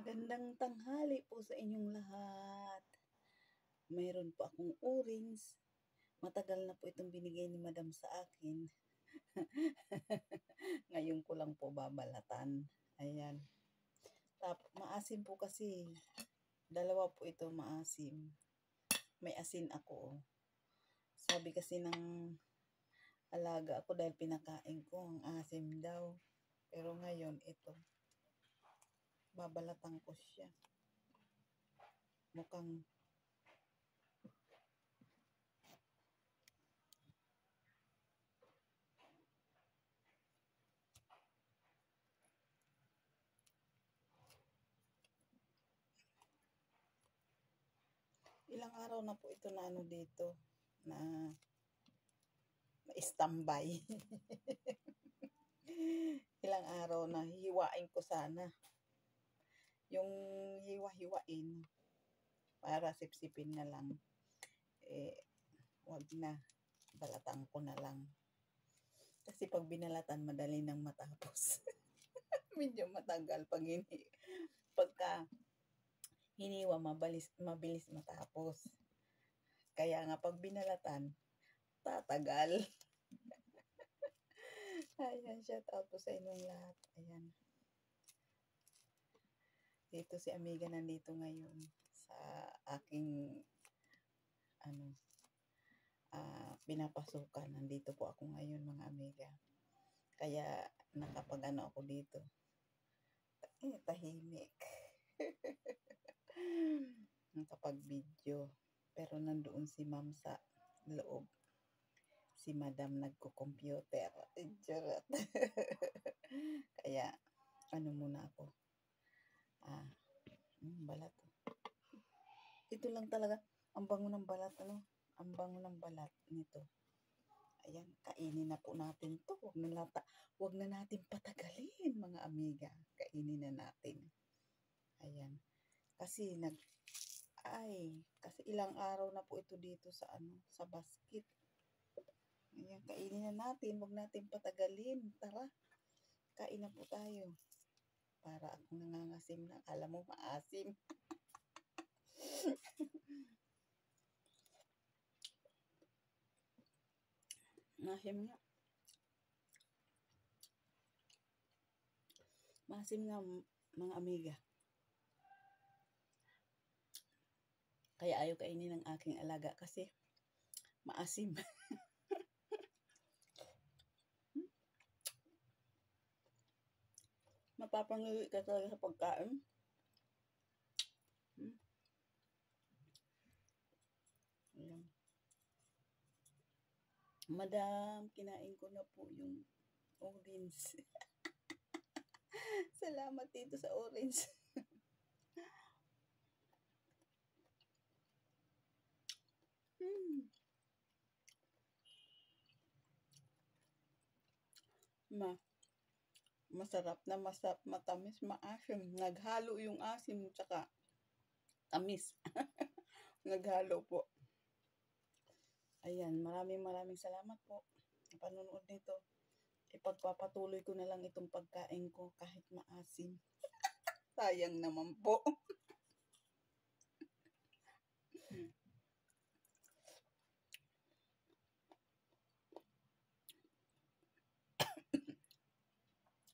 Magandang tanghali po sa inyong lahat. Mayroon po akong orange. Matagal na po itong binigay ni Madam sa akin. Ngayon ko lang po babalatan. Ayan. Maasim po kasi. Dalawa po ito maasim. May asin ako. Sabi kasi ng alaga ako dahil pinakain ko ang asim daw. Pero ngayon ito. Babalatan ko siya. Mukhang ilang araw na po ito na dito na standby. Ilang araw na hihiwain ko sana. Yung hiwa-hiwain para sipsipin na lang. Wag na. Balatan ko na lang. Kasi pag binalatan, madali nang matapos. Medyo matagal pagka hiniwa, mabilis matapos. Kaya nga pag binalatan, tatagal. Ayan, shout out po sa inyong lahat. Ayan. Dito si Amiga nandito ngayon sa aking pinapasukan. Nandito po ako ngayon, mga amiga. Kaya nakapag ako dito. Tahimik. Nakapag-video. Pero nandoon si Ma'am sa loob. Si Madam nagko-computer. Charot. Kaya muna ako. Balat. Ito lang talaga. Ang bango ng balat, Ang bango ng balat nito. Ayan, kainin na po natin to. Huwag na natin patagalin, mga amiga. Kainin na natin. Ayan. Kasi ilang araw na po ito dito sa basket. Ayan, kainin na natin. Huwag natin patagalin. Tara, kain na po tayo. Para akong nangangasim na. Alam mo, maasim. Maasim nga. Maasim nga, mga amiga. Kaya ayaw kainin ng aking alaga kasi maasim. Mapapangili ka talaga sa pagkain. Ayan. Madam, kinain ko na po yung orange. Salamat dito sa orange. Masarap na matamis, maasim. Naghalo yung asim tsaka tamis. Naghalo po. Ayan, maraming salamat po sa panonood nito. Ipagpapatuloy ko na lang itong pagkain ko kahit maasim. Sayang naman po.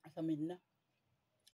Asamin na.